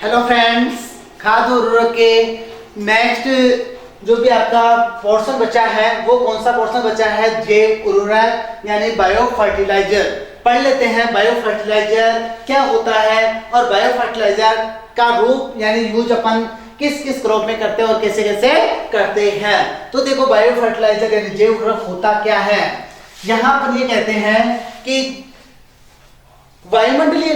Hello friends, खाद्य उर्वरक के नेक्स्ट जो भी आपका पोर्शन बचा है वो कौन सा पोर्शन बचा है? जैव उर्वरक यानी बायो फर्टिलाइजर। पढ़ लेते हैं बायो फर्टिलाइजर क्या होता है और बायो फर्टिलाइजर का रूप यानी यूज अपन किस किस क्रॉप में करते हैं और कैसे कैसे करते हैं। तो देखो, बायो फर्टिलाइजर यानी जैव उर्वरक होता क्या है। यहां पर ये कहते हैं कि वायुमंडलीय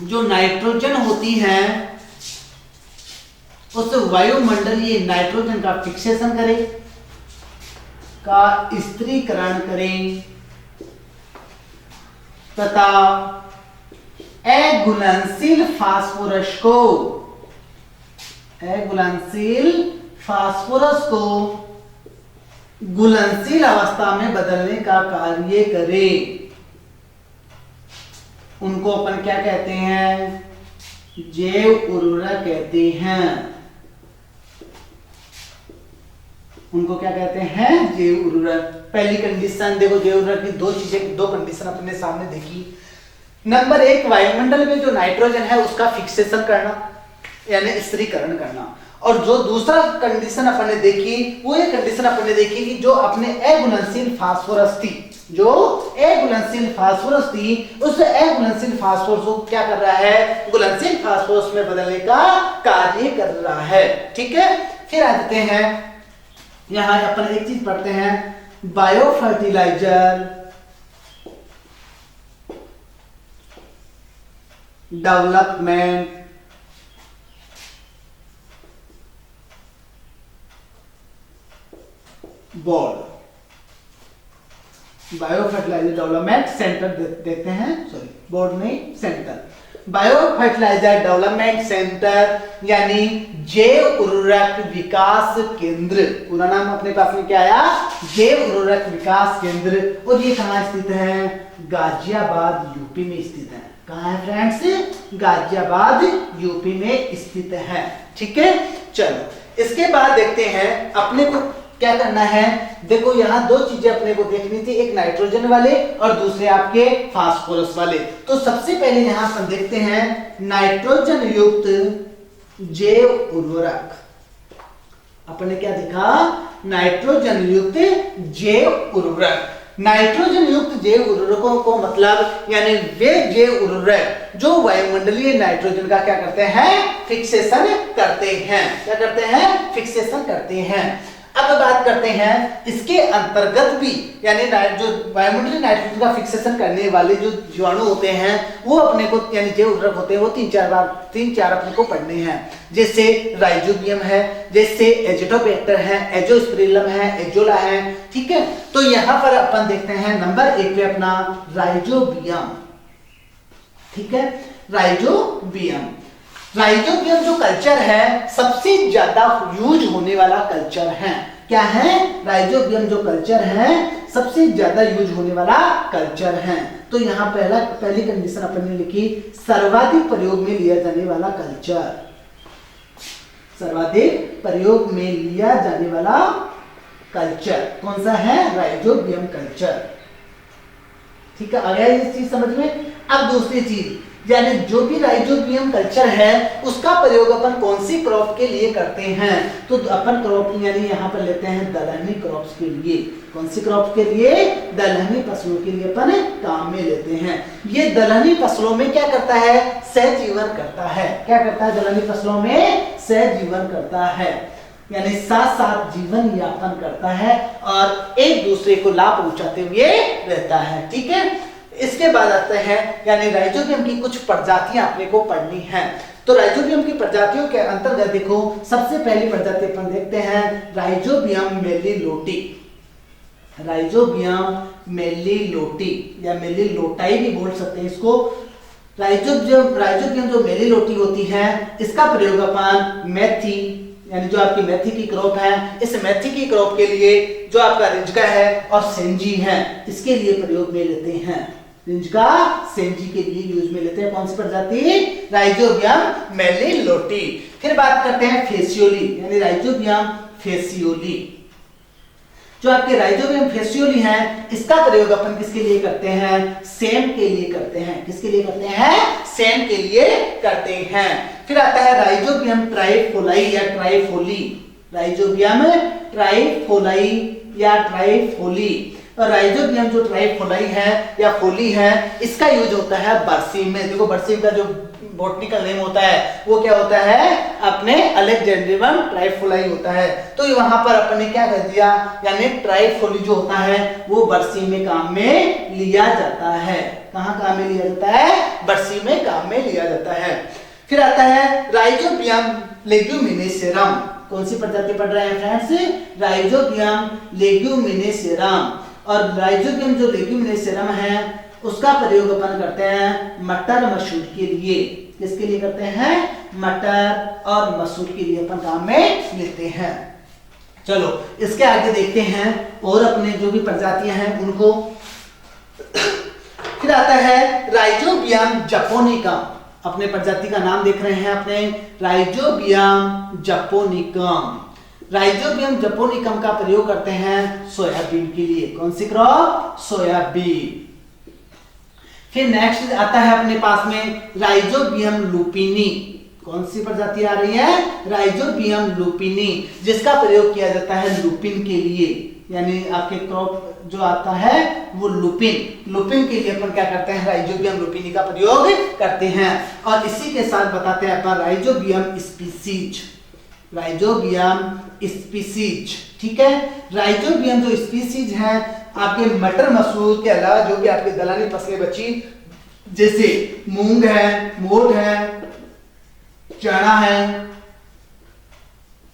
जो नाइट्रोजन होती है उस वायुमंडलीय नाइट्रोजन का फिक्सेशन करें, का स्थिरीकरण करें तथा अघुलनशील फास्फोरस को घुलनशील अवस्था में बदलने का कार्य करें। उनको अपन क्या कहते हैं? जैव उर्वरक कहते हैं। उनको क्या कहते हैं? जैव उर्वरक। पहली कंडीशन देखो, जैव उर्वरक की दो कंडीशन अपने सामने देखी। नंबर 1, वायुमंडल में जो नाइट्रोजन है उसका फिक्सेशन करना यानी स्थिरीकरण करना। और जो दूसरा कंडीशन अपन ने देखी वो ये कंडीशन अपन ने देखी कि जो अपने अघुलनशील फास्फोरस थी, उस अघुलनशील फास्फोरस को क्या कर रहा है? घुलनशील फास्फोरस में बदलने का कार्य कर रहा है। ठीक है, फिर आ जाते हैं यहां अपन एक चीज पढ़ते हैं, bio fertiliser development board, bio fertiliser development centre देखते हैं, सॉरी बोर्ड नहीं centre, bio fertiliser development centre यानी जैव उर्वरक विकास केंद्र। पूरा नाम अपने पास में क्या आया? जैव उर्वरक विकास केंद्र। और ये कहां स्थित है? गाजियाबाद यूपी में स्थित है। कहां है फ्रेंड्स? गाजियाबाद यूपी में स्थित है। ठीक है, चलो इसके बाद देखते हैं अपने को क्या करना है। देखो, यहां दो चीजें अपने को देखनी थी, एक नाइट्रोजन वाले और दूसरे आपके फास्फोरस वाले। तो सबसे पहले यहां पर देखते हैं नाइट्रोजन युक्त जैव उर्वरक। अपने क्या देखा? नाइट्रोजन युक्त जैव उर्वरक। नाइट्रोजन युक्त जैव उर्वरकों को मतलब यानी वे जैव उर्वरक जो वायुमंडलीय नाइट्रोजन का क्या करते हैं? फिक्सेशन करते हैं। क्या करते हैं? फिक्सेशन करते हैं। अब बात करते हैं इसके अंतर्गत भी यानी जो वायुमंडलीय नाइट्रोजन का फिक्सेशन करने वाले जो जीवाणु होते हैं वो अपने को यानी जैव उर्वरक होते हैं वो तीन चार अपने को पढ़ने हैं। जैसे राइजोबियम है, जैसे एजिटोबैक्टर है, एजोस्पिरिलम है, एजोला है। ठीक है, तो यहां पर अपन देखते हैं नंबर 1 पे अपना राइजोबियम। ठीक है, राइजोबियम जो कल्चर है सबसे ज्यादा यूज होने वाला कल्चर है। क्या है? राइजोबियम जो कल्चर है सबसे ज्यादा यूज होने वाला कल्चर है। तो यहाँ पहली कंडीशन अपन ने लिखी, सर्वाधिक प्रयोग में लिया जाने वाला कल्चर। सर्वाधिक प्रयोग में लिया जाने वाला कल्चर कौन सा है? Rhizobium culture. ठीक है, आ गया ये चीज समझ में। अब दूसरी चीज यानी जो भी राइजोबियम कल्चर है उसका प्रयोग अपन कौन सी क्रॉप के लिए करते हैं? तो अपन क्रॉप यानी यहाँ पर लेते हैं दलहनी क्रॉप्स के लिए। कौन सी क्रॉप के लिए? दलहनी फसलों के लिए अपन काम में लेते हैं। ये दलहनी फसलों में क्या करता है? सहजीवन करता है। क्या करता है? दलहनी फसलों में सहजीवन करता है यानी साथ साथ जीवन यापन करता है और एक दूसरे को लाभ पहुंचाते हुए रहता है। ठीक है, इसके बाद आते हैं यानी राइजोबियम की कुछ प्रजातियां अपने को पढ़नी है। तो राइजोबियम की प्रजातियों के अंतर्गत देखो, सबसे पहली प्रजाति अपन देखते हैं राइजोबियम मेलिलोटी। राइजोबियम मेलिलोटी या मेलिलोटाई भी बोल सकते हैं इसको। राइजोबियम जो मेलिलोटी होती है इसका प्रयोग अपन मेथी यानी जो आपकी मेथी की क्रॉप है, इस मेथी की क्रॉप के लिए जो आपका रिंजका है और सेंजी है इसके लिए प्रयोग में लेते हैं। रिंजका सेंजी के लिए यूज में लेते हैं। कौन सी प्रजाति? राइजोबियम मेलिलोटी। फिर बात करते हैं फेसियोली यानी राइजोबियम फेसियोली। जो आपके राइजोबियम फेसियोली है, इसका प्रयोग अपन किसके लिए करते हैं? सेम के लिए करते हैं। किसके लिए करते हैं? सेम के लिए करते हैं। फिर आता है राइजोबियम ट्राइफोलाई या ट्राइफोली। राइजोबियम ट्राइफोलाई या ट्राइफोली। और राइजोबियम जो ट्राइफोलाई है या फोली है, इसका यूज होता है बरसीम में। देखो बरसीम का जो बॉटनिकल नेम होता है वो क्या होता है? अपने अलेक्जेंड्रियम ट्राइफोलाई होता है। तो वहां पर अपन ने क्या कर दिया, यानी ट्राइफोली जो होता है वो बरसीम में काम में लिया जाता है। कहाँ काम में लिया जाता है? बरसीम में काम में लिया जाता है। फिर आता है राइजोबियम लेग्यूमिनेसियरम। कौन सी प्रजाति पढ़ रहे हैं फ्रेंड्स? राइजोबियम लेग्यूमिनेसियरम। और राइजोबियम जो लेग्यूमिनेसियरम है उसका प्रयोग अपन करते हैं मटर मसूर के लिए। किसके लिए करते हैं? मटर और मसूर के लिए अपन काम में लेते हैं। चलो इसके आगे देखते हैं और अपने जो भी प्रजातियां हैं उनको। फिर आता है राइजोबियम जपोनिकम। अपने प्रजाति का नाम देख रहे हैं अपने, राइजोबियम जपोनिकम। राइजोबियम जपोनिकम का प्रयोग करते हैं सोयाबीन के लिए। कौन सी क्रॉप? सोयाबीन। फिर नेक्स्ट आता है अपने पास में राइजोबियम लुपिनी। कौन सी प्रजाति आ रही है? राइजोबियम लुपिनी, जिसका प्रयोग किया जाता है लुपिन के लिए। यानी आपके क्रॉप जो आता है वो लुपिन। लुपिन के लिए अपन क्या करते हैं? राइजोबियम लुपिनी का प्रयोग करते हैं। और इसी के साथ बताते हैं अपन राइजोबियम स्पीसीज। राइजोबियम स्पीसीज, ठीक है। राइजोबियम जो स्पीसीज है आपके मटर मसूर के अलावा जो भी आपके दलहनी फसलें बची, जैसे मूंग है, मोठ है, चना है,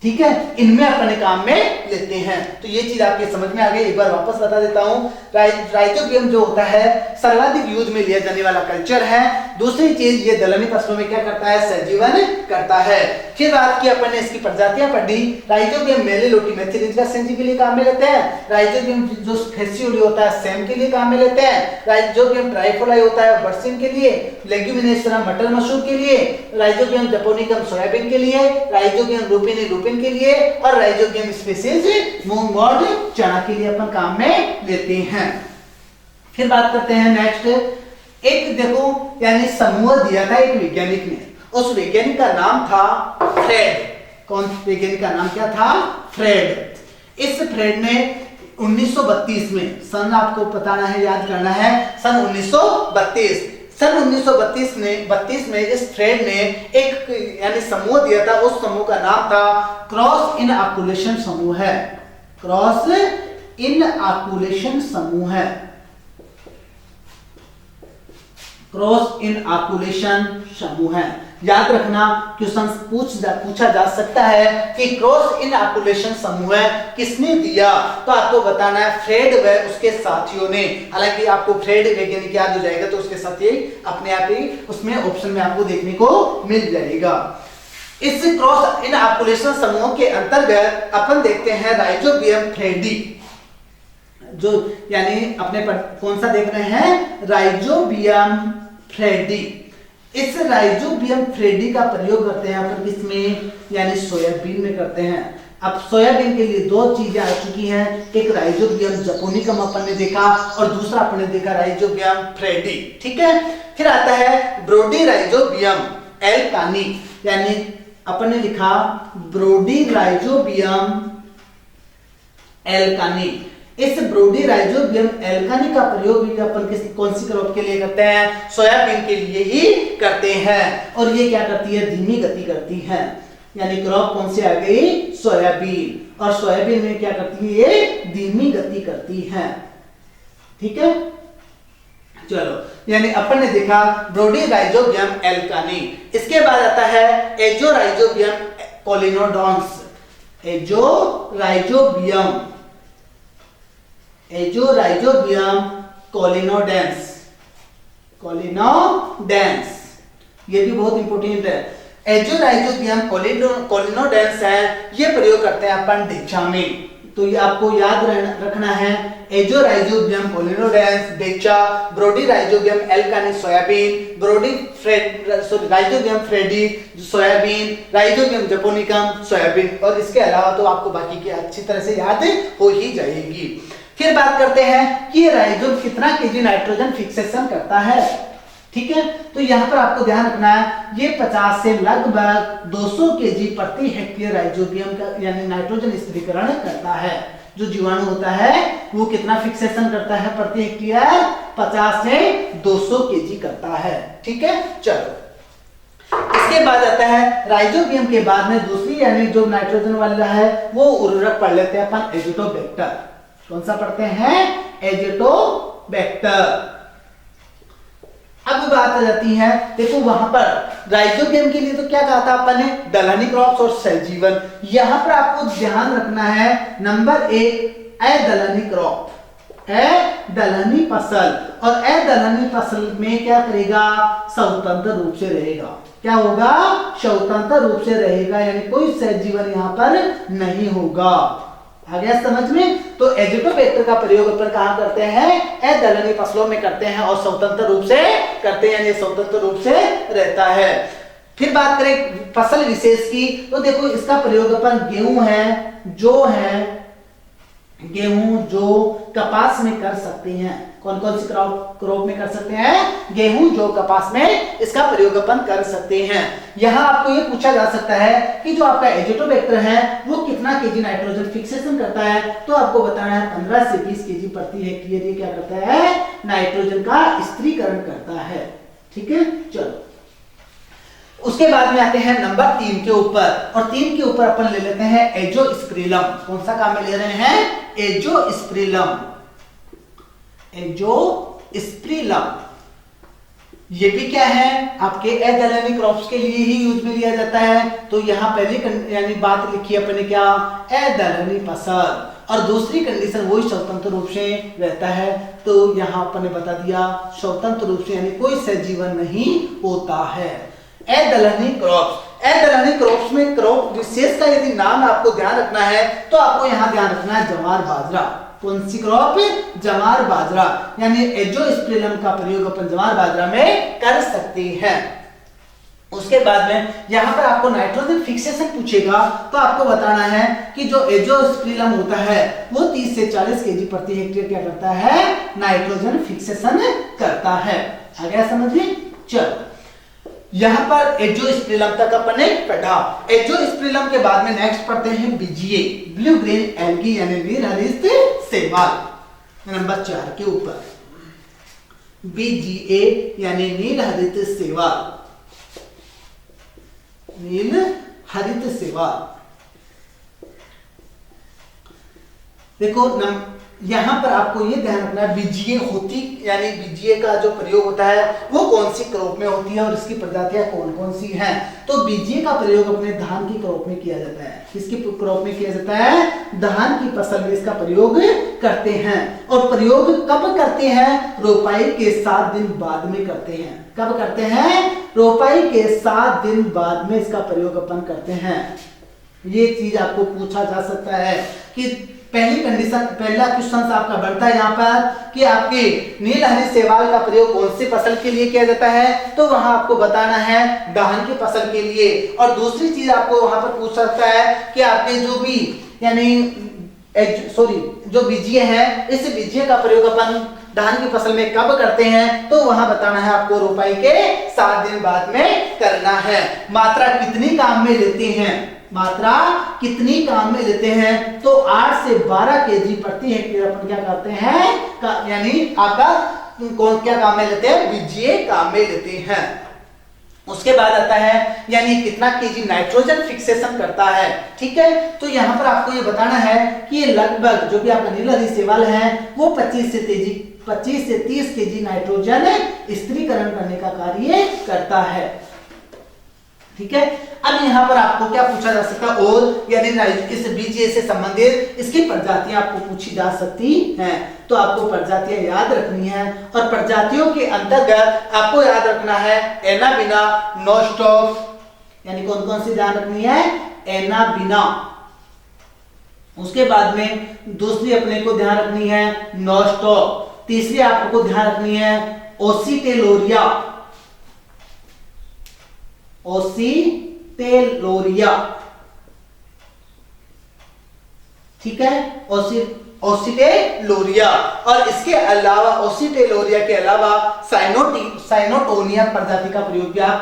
ठीक है, इनमें अपने काम में लेते हैं। तो ये चीज आपके समझ में आ गई। एक बार वापस बता देता हूं, राइजोबियम जो होता है सर्वाधिक यूज में लिया जाने वाला कल्चर है। दूसरी चीज ये दलहनी फसलों में क्या करता है? सहजीवन करता है। फिर बात की अपन ने इसकी प्रजातियां पढ़ी। राइजोबियम मेलिलोटी इसका सेंजी के लिए काम में लेते हैं। राइजोबियम जो फेसियोली होता है सेम के लिए काम में लेते हैं। राइजोबियम ट्राइफोलाई होता है बरसीम के लिए। लेग्यूमिनेसियरम मटर मसूर के लिए। राइजोबियम जपोनिकम सोयाबीन के लिए। राइजोबियम लुपिनी लुपिन के लिए। और राइजोबियम स्पीसीज मूंग मोठ चना के लिए अपन काम में लेते हैं। फिर बात करते हैं नेक्स्ट, एक देखो यानी समूह दिया था एक वैज्ञानिक ने। उस वैज्ञानिक का नाम था फ्रेड। कौन वैज्ञानिक का नाम क्या था? फ्रेड। इस फ्रेड ने 1932 में, सन आपको बताना है, याद करना है, सन 1932। सन 1932 में इस फ्रेड ने एक यानी समूह दिया था। उस समूह का नाम था क्रॉस इनआकुलेशन समूह है। क्रॉस इनआकुलेशन समूह है। क्रॉस इनआकुलेशन समूह है। याद रखना, क्वेश्चन पूछा जा सकता है कि क्रॉस इनआकुलेशन समूह किसने दिया? तो आपको बताना है फ्रेड व उसके साथियों ने। हालांकि आपको फ्रेड वैज्ञानिक याद हो जाएगा तो उसके साथ ही अपने आप ही उसमें ऑप्शन में आपको देखने को मिल जाएगा। इस क्रॉस इनआकुलेशन समूह के अंतर्गत अपन देखते हैं राइजोबियम फ्रेडी, जो यानी अपने कौन सा देख रहे हैं? राइजोबियम फ्रेडी। इस राइजोबियम फ्रेडी का प्रयोग करते हैं अपन किसमें? यानी सोयाबीन में करते हैं। अब सोयाबीन के लिए दो चीजें आ चुकी हैं, एक राइजोबियम जपोनिकम अपन ने देखा और दूसरा अपन ने देखा राइजोबियम फ्रेडी, ठीक है। फिर आता है ब्रोडी राइजोबियम एल्कानी, यानी अपन ने लिखा ब्रोडी राइजोबियम एल्कानी। इस ब्रोडी राइजोबियम एल्कानी का प्रयोग भी अपन कौन सी क्रॉप के लिए करते हैं? सोयाबीन के लिए ही करते हैं। और ये क्या करती है? धीमी गति करती है। यानी क्रॉप कौन सी आ गई? सोयाबीन। और सोयाबीन में क्या करती है? ये धीमी गति करती है, ठीक है। चलो, यानी अपन ने देखा ब्रोडी राइजोबियम एल्कानी। इसके बाद आता है Azorhizobium caulinodans. Azorhizobium caulinodans. ये भी बहुत इंपोर्टेंट है। एजो राइजोबियम कोलिनोडेंस है, ये प्रयोग करते हैं अपन ढिंचा में। तो ये आपको याद रखना है एजो राइजोबियम पोलिनोडेंस बेचा, Bradyrhizobium elkanii soybean, Bradyrhizobium fredii soybean, Rhizobium japonicum soybean, और इसके अलावा तो आपको बाकी की अच्छी तरह से याद हो ही जाएगी। फिर बात करते हैं कि राइजोम कितना केजी नाइट्रोजन फिक्सेशन करता है। ठीक है, तो यहाँ पर आपको ध्यान रखना है ये 50 से लगभग 200 केजी प्रति हेक्टेयर राइजोबियम का यानी नाइट्रोजन स्थिरीकरण करता है। जो जीवाणु होता है वो कितना फिक्सेशन करता है प्रति हेक्टेयर? 50 से 200 केजी करता है। ठीक है, चलो इसके बाद आता है राइजोबियम के बाद में दूसरी यानी जो नाइट्रोजन वाला है वो उर्वरक पढ़ लेते हैं अपन, एजिटोबैक्टर। कौन सा पढ़ते हैं? एजिटोबैक्टर। अब बात आ जाती है, देखो वहां पर राइजोबियम के लिए तो क्या कहा था अपन ने? दलहनी क्रॉप्स और सहजीवन। यहां पर आपको ध्यान रखना है नंबर 1 अदलहनी क्रॉप, अदलहनी फसल, और अदलहनी फसल में क्या करेगा? स्वतंत्र रूप से रहेगा। क्या होगा? स्वतंत्र रूप से रहेगा, यानी कोई सहजीवन यहां पर नहीं होगा। आ गया समझ में? तो एजिटोबैक्टर का प्रयोग अपन कहां करते हैं? अदलहनी फसलों में करते हैं और स्वतंत्र रूप से करते हैं, यानी स्वतंत्र रूप से रहता है। फिर बात करें फसल विशेष की, तो देखो इसका प्रयोग अपन गेहूं है, जो है गेहूं, जो कपास में कर सकते हैं। कौन कौन सी क्रॉप में कर सकते हैं? गेहूं, जो कपास में इसका प्रयोग अपन कर सकते हैं। यहां आपको ये पूछा जा सकता है कि जो आपका एजिटोबैक्टर है वो कितना केजी नाइट्रोजन फिक्सेशन करता है, तो आपको बताना है 15 से 20 केजी प्रति हेक्टेयर ये क्या करता है? नाइट्रोजन का स्थिरीकरण करता है। ठीक है, चलो उसके बाद में आते हैं नंबर 3 के ऊपर, और 3 के ऊपर अपन ले लेते हैं एजोस्प्रिलम। कौन सा काम में ले रहे हैं? एजोस्प्रिलम, एजोस्प्रिलम। ये भी क्या है? आपके अदलहनी क्रॉप्स के लिए ही यूज में लिया जाता है। तो यहाँ पहली यानी बात लिखी अपने क्या? अदलहनी फसल, और दूसरी कंडीशन वही स्वतंत्र रूप से रहता है। तो यहाँ अपन ने बता दिया स्वतंत्र रूप से यानी कोई सहजीवन नहीं होता है। अदलहनी क्रॉप्स, अदलहनी क्रॉप्स में क्रॉप विशेष का यदि नाम आपको ध्यान रखना है तो आपको यहाँ ध्यान रखना है जवार बाजरा। कौन सी क्रॉप? जवार बाजरा, यानी एजोस्प्रिलम का प्रयोग अपन जवार बाजरा में कर सकते हैं। उसके बाद में यहाँ पर आपको नाइट्रोजन फिक्सेशन पूछेगा तो आपको बताना है कि जो एजोस्प्रिलम होता है वो 30 से 40 केजी प्रति हेक्टेयर क्या करता है? नाइट्रोजन फिक्सेशन करता है। आ गया समझ में? चलो यहां पर एजोस्प्रिलम तक अपन ने पढ़ा। एजोस्प्रिलम के बाद में नेक्स्ट पढ़ते हैं बीजीए, ब्लू ग्रीन एल्गी यानी नील हरित शैवाल। नंबर 4 के ऊपर बीजीए यानी नील हरित शैवाल, नील हरित शैवाल। देखो यहां पर आपको ये ध्यान रखना है बीजीए होती यानी बीजीए का जो प्रयोग होता है वो कौन सी क्रॉप में होती है और इसकी प्रजातियां कौन कौन सी हैं। तो बीजीए का प्रयोग अपने धान की क्रॉप में किया जाता है। किसकी क्रॉप में किया जाता है? धान की फसल में इसका प्रयोग करते हैं। और प्रयोग कब करते हैं? रोपाई के 7 दिन बाद में करते हैं। कब करते हैं? रोपाई के 7 दिन बाद में इसका प्रयोग अपन करते हैं। ये चीज आपको पूछा जा सकता है कि पहली कंडीशन, पहला क्वेश्चन आपका बनता है यहाँ पर कि आपके नील हरित शैवाल का प्रयोग कौन सी फसल के लिए किया जाता है, तो वहां आपको बताना है धान की फसल के लिए। और दूसरी चीज आपको वहां पर पूछ सकता है कि आपके जो भी यानी जो बीजीए है, इस बीजीए का प्रयोग अपन धान की फसल में कब करते हैं, तो वहां बताना है आपको रोपाई के 7 दिन बाद में करना है। मात्रा कितनी काम में लेते हैं? मात्रा कितनी काम में लेते हैं? तो 8 से 12 केजी प्रति हेक्टेयर अपन क्या करते हैं यानी आपका कौन क्या काम में लेते हैं? बीजीए काम में लेते हैं। उसके बाद आता है यानी कितना केजी नाइट्रोजन फिक्सेशन करता है। ठीक है, तो यहाँ पर आपको ये बताना है कि ये लगभग जो भी आपका नील हरित शैवाल है वो 25 से 30 केजी नाइट्रोजन स्थिरीकरण करने का कार्य करता है। ठीक है, अब यहाँ पर आपको क्या पूछा जा सकता है और यानी इस बीजीए से संबंधित इसकी प्रजातियां आपको पूछी जा सकती हैं। तो आपको प्रजातियां याद रखनी है और प्रजातियों के अंतर्गत आपको याद रखना है एनाबिना, नोस्टॉफ, यानी कौन कौन सी ध्यान रखनी है? एनाबिना। उसके बाद में दूसरी अपने को ध्यान रखनी है नोस्टॉक। तीसरी आपको ध्यान रखनी है ओसिटेलोरिया, ओसिटेलोरिया, ठीक है, ओसिटेलोरिया। और इसके अलावा ओसिटेलोरिया के अलावा साइनोटोनिया प्रजाति का प्रयोग भी आप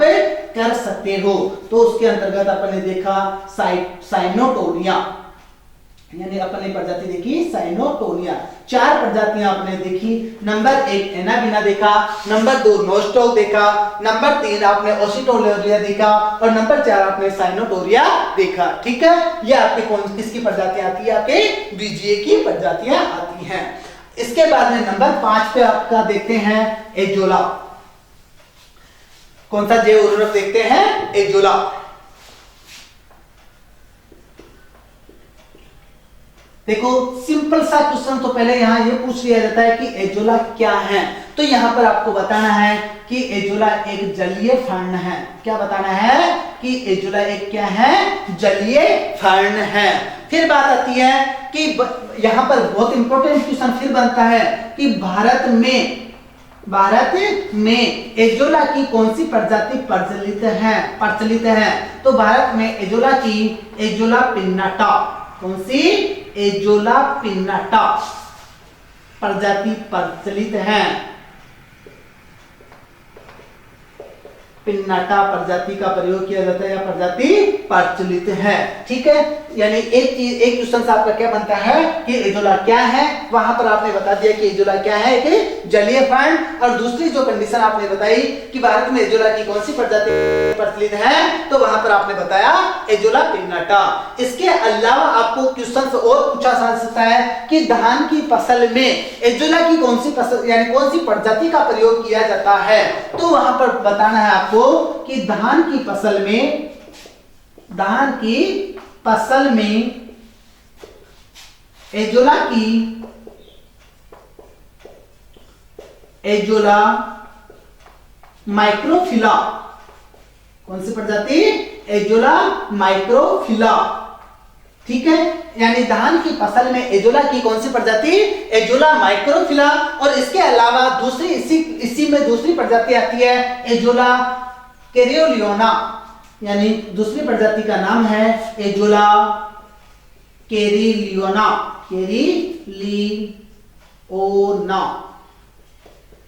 कर सकते हो। तो उसके अंतर्गत अपन ने देखा साइनोटोनिया, यानी अपन ने प्रजाति देखी साइनोटोनिया। 4 प्रजातियां आपने देखी। नंबर 1 एनाबिना देखा, नंबर 2 नोस्टॉक देखा, नंबर 3 आपने ओसिटेलोरिया देखा और नंबर 4 आपने साइनोटोरिया देखा। ठीक है, ये आपके कौन किसकी प्रजातियां आती है? आपके बीजीए की प्रजातियां आती हैं। इसके बाद में नंबर 5 पे आपका देखते हैं एजोला। कौन सा जैव उर्वरक देखते हैं? एजोला। देखो सिंपल सा क्वेश्चन तो पहले यहां ये पूछ लिया जाता है कि एजोला क्या है। तो यहां पर आपको बताना है कि एजोला एक जलीय फर्ण है। क्या बताना है? कि एजोला एक क्या है? जलीय फर्ण है। फिर बात आती है कि यहां पर बहुत इंपॉर्टेंट क्वेश्चन फिर बनता है कि भारत में एजोला की कौन सी प्रजाति प्रचलित है? तो भारत में एजोला की एजोला पिन्नाटा, कौन सी? एजोला पिन्नाटा प्रजाति प्रचलित है। पिन्नाटा प्रजाति का प्रयोग किया जाता है या प्रजाति प्रचलित है। ठीक है, यानी एक क्वेश्चन से आपका क्या बनता है कि एजोला क्या है, वहां पर आपने बता दिया कि एजोला क्या है, एक जलीय फर्ण। और दूसरी जो कंडीशन आपने बताई कि भारत में एजोला की कौन सी प्रजाति प्रचलित है, तो वहां पर आपने बताया एजोला पिन्नाटा। इसके अलावा आपको क्वेश्चन और पूछा जा सकता है कि धान की फसल में एजोला की कौन सी फसल यानी कौन सी प्रजाति का प्रयोग किया जाता है। तो वहां पर बताना है आपको कि धान की फसल में एजोला माइक्रोफिला, कौन सी प्रजाति? एजोला माइक्रोफिला। ठीक है, यानी धान की फसल में एजोला की कौन सी प्रजाति? एजोला माइक्रोफिला। और इसके अलावा दूसरी इसी में दूसरी प्रजाति आती है एजोला कैरियोलियोना, यानी दूसरी प्रजाति का नाम है एजोला कैरिलियोना।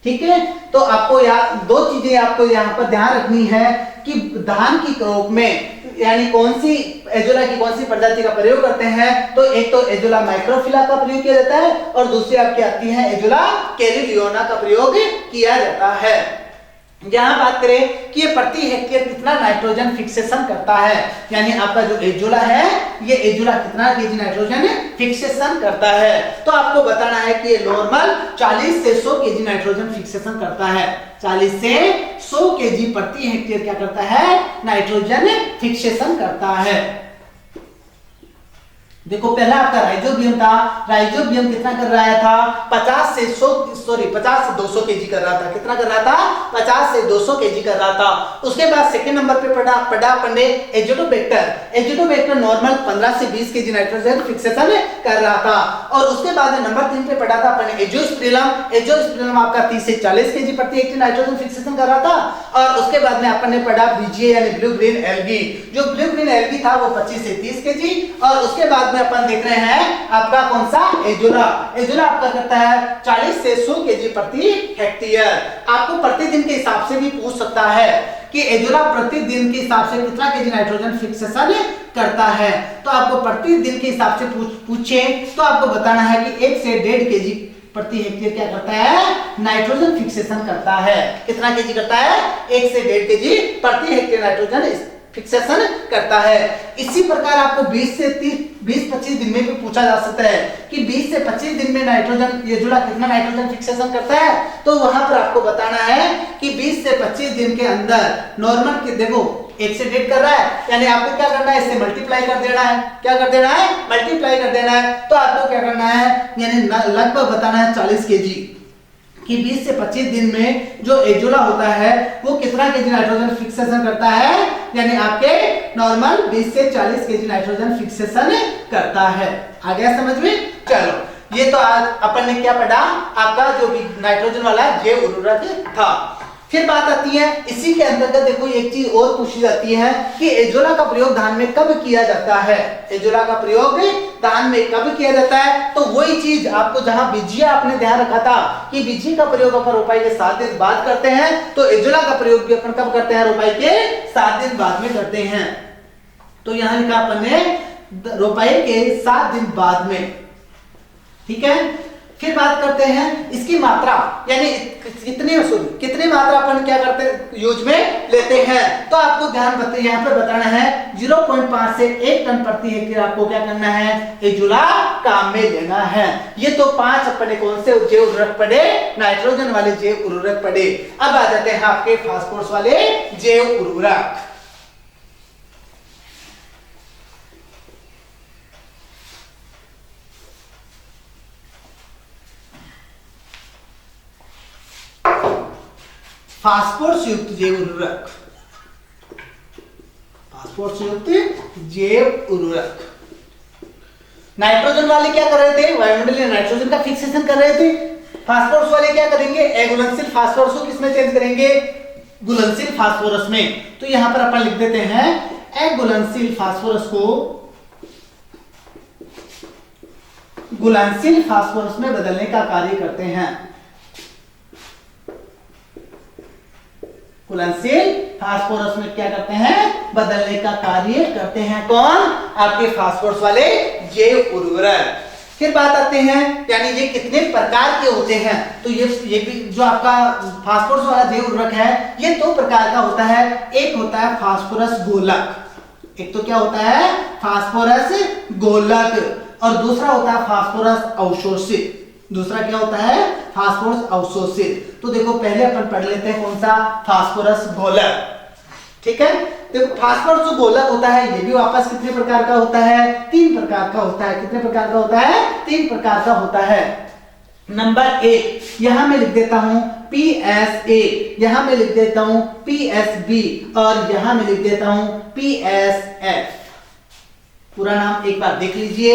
ठीक है, तो आपको दो चीजें आपको यहाँ पर ध्यान रखनी है कि धान की क्रॉप में यानी कौन सी एजोला की कौन सी प्रजाति का प्रयोग करते हैं। तो एक तो एजोला माइक्रोफिला का प्रयोग किया जाता है और दूसरी आपकी आती है एजोला कैरिलियोना का प्रयोग किया जाता है। यहां बात करें कि ये प्रति हेक्टेयर कितना नाइट्रोजन फिक्सेशन करता है, यानी आपका जो एजोला है ये एजोला कितना केजी नाइट्रोजन फिक्सेशन करता है। तो आपको बताना है कि ये नॉर्मल 40 से 100 केजी नाइट्रोजन फिक्सेशन करता है। 40 से 100 केजी प्रति हेक्टेयर क्या करता है? नाइट्रोजन फिक्सेशन करता है। देखो पहला आपका राइजोबियम था, राइजोबियम कितना कर रहा था? 50 से 200 केजी कर रहा था। कितना कर रहा था? 50 से 200 केजी कर रहा था। उसके बाद सेकंड नंबर पे पढ़ा अपन ने एजिडोबैक्टर नॉर्मल 15 से 20 केजी नाइट्रोजन फिक्सेशन कर रहा था। और उसके बाद नंबर 3 पे पढ़ा था अपन ने एजोस्पिरिलम आपका 30 से 40 केजी प्रति हेक्टेयर नाइट्रोजन फिक्सेशन कर रहा था। और उसके बाद में अपन ने पढ़ा बीजीए यानी ब्लू ग्रीन एल्गी, जो ब्लू ग्रीन एल्गी था वो 25 से 30 केजी। और उसके बाद में अपन देख रहे हैं आपका कौन सा? एजोला आपका करता है 40 से 100 केजी प्रति हेक्टेयर। आपको प्रतिदिन के हिसाब से भी पूछ सकता है कि एजोला प्रतिदिन के हिसाब से कितना केजी नाइट्रोजन फिक्सेशन करता है। तो आपको प्रतिदिन के हिसाब से पूछे तो आपको बताना है कि 1 से 1.5 केजी प्रति हेक्टेयर क्या करता है? नाइट्रोजन फिक्सेशन करता है। कितना केजी करता है? 1 से 1.5 केजी प्रति हेक्टेयर नाइट्रोजन फिक्सेशन करता है। इसी प्रकार आपको 20-25 दिन में भी पूछा जा सकता है कि 20 से 25 दिन में नाइट्रोजन एजोला कितना नाइट्रोजन फिक्सेशन करता है। तो वहां पर आपको बताना है कि 20 से 25 दिन के अंदर नॉर्मल के देखो 1 से 1.5 कर रहा है, यानी आपको क्या करना है? इससे मल्टीप्लाई कर देना है। क्या कर देना है? मल्टीप्लाई कर देना है। तो आपको क्या करना है? यानी लगभग बताना है 40 केजी कि 20 से 25 दिन में जो एजोला होता है वो कितना केजी नाइट्रोजन फिक्सेशन करता है, यानी आपके नॉर्मल 20 से 40 केजी नाइट्रोजन फिक्सेशन करता है। आ गया समझ में? चलो ये तो आज अपन ने क्या पढ़ा, आपका जो भी नाइट्रोजन वाला जैव उर्वरक था। फिर बात आती है इसी के अंतर्गत, देखो एक चीज और पूछी जाती है कि एजोला का प्रयोग धान में कब किया जाता है। एजोला का प्रयोग धान में कब किया जाता है, तो वही चीज आपको जहां बीजिया आपने ध्यान रखा था कि बीजी का प्रयोग अपन रोपाई के 7 दिन बाद करते हैं, तो एजोला का प्रयोग भी अपन कब करते हैं, रोपाई के 7 दिन बाद में करते हैं। तो यहां लिखा अपन ने रोपाई के 7 दिन बाद में, ठीक है। फिर बात करते हैं इसकी मात्रा, यानी कितने मात्रा अपन क्या करते हैं, यूज में लेते हैं। तो आपको ध्यान यहाँ पर बताना है 0.5 से 1 टन प्रति हेक्टेयर आपको क्या करना है, एजोला काम में लेना है। ये तो 5 अपने कौन से जैव उर्वरक पड़े, नाइट्रोजन वाले जैव उर्वरक पड़े। अब आ जाते हैं आपके फास्फोरस वाले जैव उर्वरक। फास्फोरस युक्त जैव उर्वरक, फास्फोरस युक्त जैव उर्वरक। नाइट्रोजन वाले क्या कर रहे थे, वायुमंडलीय नाइट्रोजन का फिक्सेशन कर रहे थे। फास्फोरस वाले क्या करेंगे, अघुलनशील फास्फोरस को किसमें चेंज करेंगे, घुलनशील फास्फोरस में। तो यहां पर अपन लिख देते हैं अघुलनशील फास्फोरस को घुलनशील फास्फोरस में बदलने का कार्य करते हैं। घुलनशील फास्फोरस में क्या करते हैं, बदलने का कार्य करते हैं। कौन, आपके फास्फोरस वाले जैव उर्वरक। फिर बात आते हैं यानी ये कितने प्रकार के होते हैं। तो ये भी जो आपका फास्फोरस वाला जैव उर्वरक है ये 2 प्रकार का होता है। एक होता है फास्फोरस गोलक, एक तो क्या होता है, फास्फोरस गोलक, और दूसरा होता है फास्फोरस अवशोषित। दूसरा क्या होता है, फास्फोरस अवशोषित। तो देखो पहले अपन पढ़ लेते हैं कौन सा, फास्फोरस गोलक, ठीक है। देखो फास्फोरस जो गोलक होता है ये भी वापस कितने प्रकार का होता है, 3 प्रकार का होता है। कितने प्रकार का होता है, 3 प्रकार का होता है। नंबर 1 यहां मैं लिख देता हूं PSA, यहां मैं लिख देता हूं PSB, और यहां मैं लिख देता हूं PSF। पूरा नाम एक बार देख लीजिए।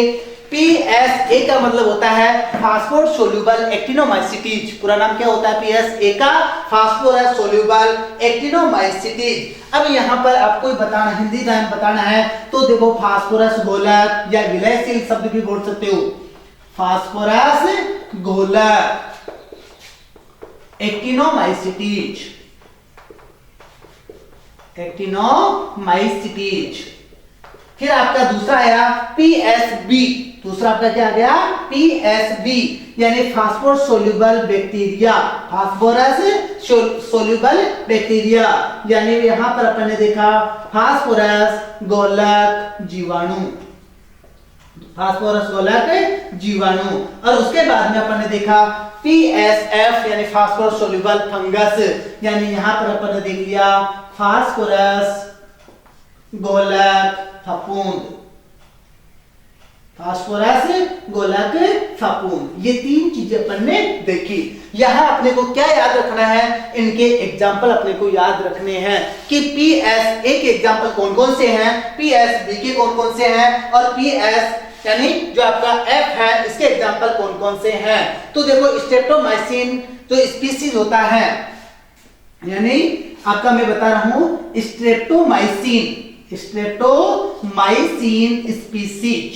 PSA का मतलब होता है फास्फोरस सोल्यूबल एक्टिनोमाइसिटीज। पूरा नाम क्या होता है PSA का, फास्फोरस सोल्यूबल एक्टिनोमाइसिटीज। अब यहाँ पर आपको बताना, हिंदी में बताना है तो देखो फास्फोरस गोलक या विलयशील शब्द भी बोल सकते हो। फास्फोरस गोलक एक्टिनोमाइसिटीज, एक्टिनोमाइसिटीज। फिर आपका दूसरा आया PSB, दूसरा आपका क्या आ गया, PSB यानी phosphorus soluble bacteria. Phosphorus soluble bacteria यानी यहां पर अपन ने देखा फास्फोरस गोलक जीवाणु, फास्फोरस गोलक जीवाणु। और उसके बाद में अपन ने देखा PSF यानी फास्फोरस सोल्यूबल फंगस, यानी यहां पर अपन ने देख लिया फास्फोरस गोलक फफूंद, फास्फोरस गोलक फफूंद। ये 3 चीजें अपन ने देखी। यहां अपने को क्या याद रखना है, इनके एग्जाम्पल अपने को याद रखने हैं कि PSA के एग्जाम्पल कौन कौन से हैं, PSB के कौन कौन से हैं, और PS यानी जो आपका F है इसके एग्जाम्पल कौन कौन से हैं। तो देखो स्ट्रेप्टोमाइसिन जो स्पीसीज होता है, यानी आपका मैं बता रहा हूं स्ट्रेप्टोमाइसिन, स्ट्रेप्टोमाइसिन स्पीसीज,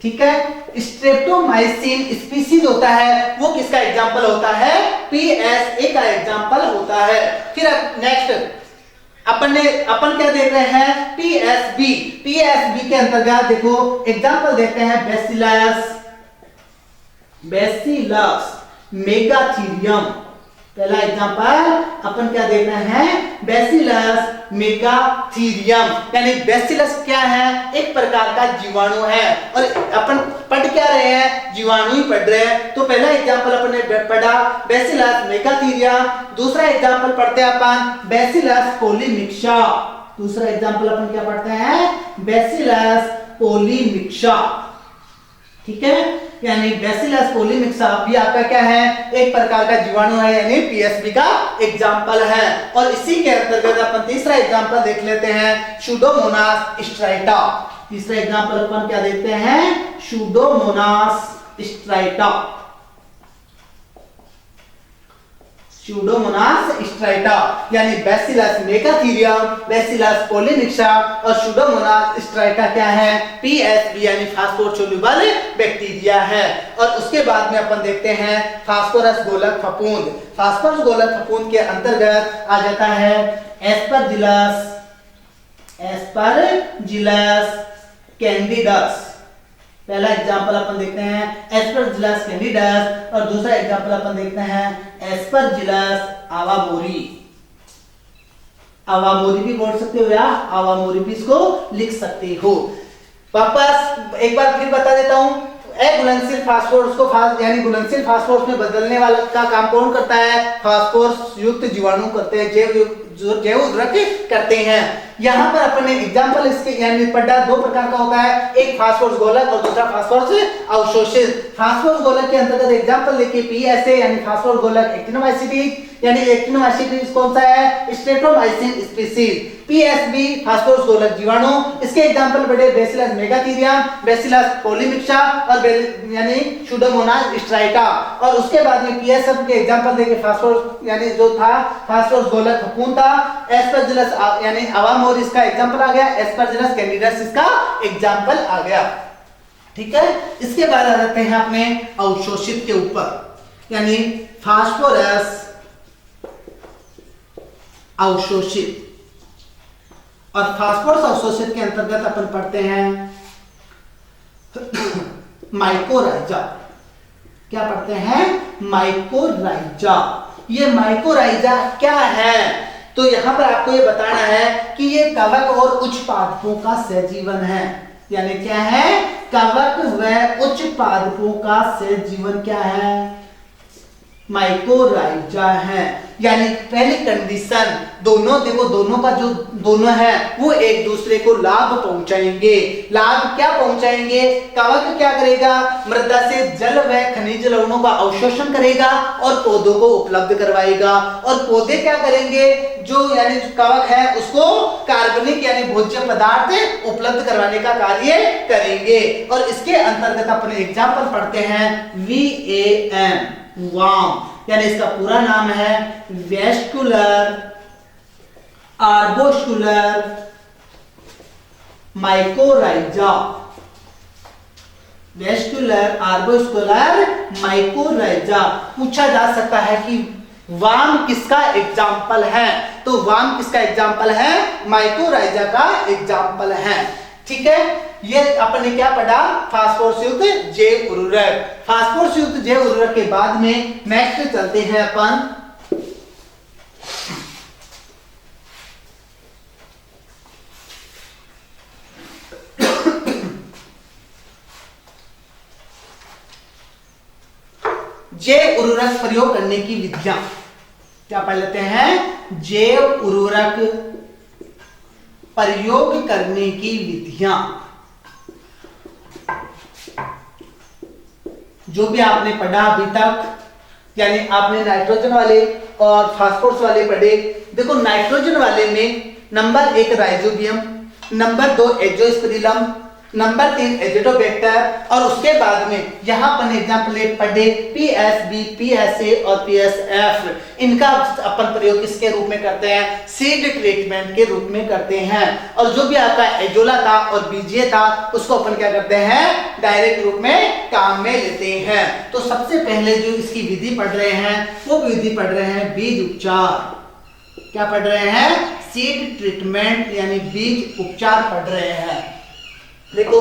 ठीक है। स्ट्रेप्टोमाइसिन स्पीसीज होता है वो किसका एग्जांपल होता है, PSA का एग्जांपल होता है। फिर नेक्स्ट अपन क्या देख रहे हैं, PSB। PSB के अंतर्गत देखो एग्जांपल देखते हैं बैसिलस मेगाथीरियम। पहला एग्जांपल अपन क्या देख रहे हैं, बैसिलस मेगाथीरियम। यानी बैसिलस क्या है, एक प्रकार का जीवाणु है, और अपन पढ़ क्या रहे हैं, जीवाणु ही पढ़ रहे हैं। तो पहला एग्जांपल अपन ने पढ़ा बैसिलस मेगाथीरियम। दूसरा एग्जांपल पढ़ते हैं अपन बैसिलस पोलीमिक्सा। दूसरा एग्जांपल अपन क्या पढ़ते हैं, बैसिलस पोलीमिक्सा, ठीक है। यानी बैसिलस पोलीमिक्सा भी आपका क्या है, एक प्रकार का जीवाणु है, यानी पीएसबी का एग्जाम्पल है। और इसी के अंतर्गत अपन तीसरा एग्जाम्पल देख लेते हैं, सुडोमोनास स्ट्राइटा। तीसरा एग्जाम्पल अपन क्या देखते हैं, सुडोमोनास स्ट्राइटा। सुडोमोनास स्ट्राइटा यानी बैसिलस मेगाथीरियम, बैसिलस पोलीमिक्सा और सुडोमोनास स्ट्राइटा क्या है, पीएसबी यानी फास्फोरस सोल्यूबल बैक्टीरिया है। और उसके बाद में अपन देखते हैं फास्फोरस गोलक फफूंद। फास्फोरस गोलक फफूंद के अंतर्गत आ जाता है एस्परजिलस, एस्परजिलस कैंडिडस। पहला एग्जांपल अपन देखते हैं एस्परजिलस कैंडिडस और दूसरा एग्जांपल अपन देखते हैं एस्परजिलस आवामोरी। आवामोरी भी बोल सकते हो या आवामोरी भी इसको लिख सकते हो। वापस एक बार फिर बता देता हूं, अघुलनशील फास्फोरस को यानी घुलनशील फास्फोरस में बदलने वाला का काम कौन करता है, फास्फोरस युक्त जीवाणु करते हैं, जैव उर्वरक करते हैं। यहाँ पर अपन ने एग्जांपल इसके यानी पढ़ा, दो प्रकार का होता है, एक फास्फोरस गोलक और दूसरा फास्फोरस अवशोषित। फास्फोरस गोलक के अंतर्गत एग्जांपल देखिए पीएसए यानी फास्फोरस गोलक एक्टिनोमाइसिटीज, यानी एक्टिनोमाइसिटीज कौन सा है, स्ट्रेटोमाइसिन स्पीशीज। पीएसबी फास्फोरस गोलक जीवाणु, इसके एग्जांपल बड़े बैसिलस मेगाथीरियम, बैसिलस पोलीमिक्सा और यानी सुडोमोनास स्ट्राइटा। और उसके बाद में पीएसएफ के एग्जांपल देखिए फास्फोरस यानी जो था फास्फोरस गोलक फफूंद था, एस्परजिलस यानी आवामोरी इसका एग्जांपल आ गया, एस्परजिलस कैंडिडस इसका एग्जांपल आ गया। ठीक है, इसके बाद आ जाते हैं अपने अवशोषित के ऊपर, यानी फास्फोरस अवशोषित। और फास्फोरस अवशोषित के अंतर्गत अपन पढ़ते हैं माइकोराइजा। क्या पढ़ते हैं, माइकोराइजा। ये माइकोराइजा क्या है, तो यहां पर आपको ये बताना है कि ये कवक और उच्च पादपों का सहजीवन है। यानी क्या है, कवक व उच्च पादपों का सहजीवन क्या है, माइकोराइजा है। यानी पहली कंडीशन, दोनों देखो, दोनों का जो दोनों है वो एक दूसरे को लाभ पहुंचाएंगे। लाभ क्या पहुंचाएंगे, कवक क्या करेगा, मृदा से जल व खनिज लवणों का अवशोषण करेगा और पौधों को उपलब्ध करवाएगा। और पौधे क्या करेंगे, जो यानी कवक है उसको कार्बनिक यानी भोज्य पदार्थ उपलब्ध करवाने का कार्य करेंगे। और इसके अंतर्गत अपने एग्जाम्पल पढ़ते हैं VAM, वाम, यानी इसका पूरा नाम है vesicular arbuscular mycorrhiza. Vesicular arbuscular mycorrhiza. पूछा जा सकता है कि वाम किसका एग्जाम्पल है, तो वाम किसका एग्जाम्पल है, माइकोराइजा का एग्जाम्पल है। ठीक है, ये अपन ने क्या पढ़ा, फास्फोरस युक्त जैव उर्वरक। फास्फोरस युक्त जैव उर्वरक के बाद में नेक्स्ट चलते हैं अपन जैव उर्वरक प्रयोग करने की विधियां। क्या पढ़ लेते हैं, जैव उर्वरक प्रयोग करने की विधियां। जो भी आपने पढ़ा अभी तक, यानी आपने नाइट्रोजन वाले और फास्फोरस वाले पढ़े। देखो नाइट्रोजन वाले में number 1 rhizobium, number 2 Azospirillum, number 3 एजिडोबैक्टर। और उसके बाद में यहां पर एग्जांपल पढ़े पीएसबी, पीएसए और पीएसएफ। इनका अपन प्रयोग किसके रूप में करते हैं, सीड ट्रीटमेंट के रूप में करते हैं। और जो भी आपका एजोला था और बीजीए था उसको अपन क्या करते हैं, डायरेक्ट रूप में काम में लेते हैं। तो सबसे पहले जो इसकी विधि पढ़ रहे हैं वो विधि पढ़ रहे हैं बीज उपचार। क्या पढ़ रहे हैं, सीड ट्रीटमेंट यानी बीज उपचार पढ़ रहे हैं। देखो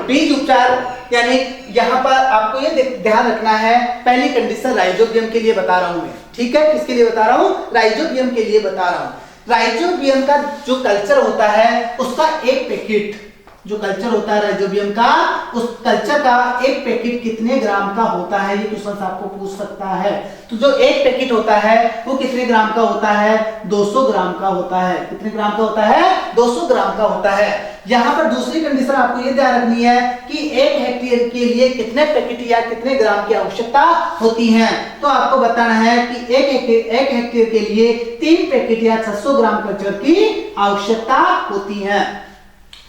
बीज उपचार यानी यहां पर आपको ये ध्यान रखना है, पहली कंडीशन राइजोबियम के लिए बता रहा हूं मैं। ठीक है, किसके लिए बता रहा हूं, राइजोबियम के लिए बता रहा हूं। राइजोबियम का जो कल्चर होता है उसका एक पैकेट जो कल्चर होता है राइजोबियम का, उस कल्चर का एक पैकेट कितने ग्राम का होता है, ये क्वेश्चन आपको पूछ सकता है। तो जो एक पैकेट होता है वो कितने ग्राम का होता है, 200 ग्राम का होता है। कितने ग्राम का होता है, 200 ग्राम का होता है। यहाँ पर दूसरी कंडीशन आपको ये ध्यान रखनी है कि 1 हेक्टेयर के लिए कितने पैकेट या कितने ग्राम की आवश्यकता होती है। तो आपको बताना है कि 1 हेक्टेयर के लिए 3 पैकेट या 600 ग्राम कल्चर की आवश्यकता होती है।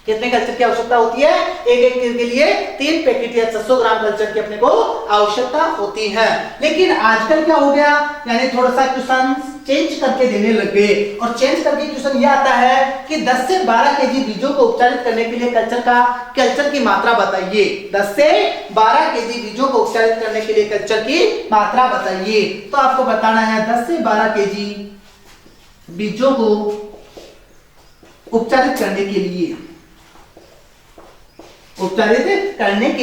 कितने कल्चर की आवश्यकता होती है, 1 हेक्टेयर के लिए 3 पैकेट या 600 ग्राम कल्चर की अपने को आवश्यकता होती है। लेकिन आजकल क्या हो गया, यानी थोड़ा सा क्वेश्चन चेंज करके देने लग गए, और चेंज करके क्वेश्चन ये आता है कि 10 से 12 केजी बीजों को उपचारित करने के लिए कल्चर की मात्रा बताइए। 10 से 12 केजी बीजों को उपचारित करने के लिए कल्चर की मात्रा बताइए। तो आपको बताना है 10 से 12 केजी बीजों को उपचारित करने के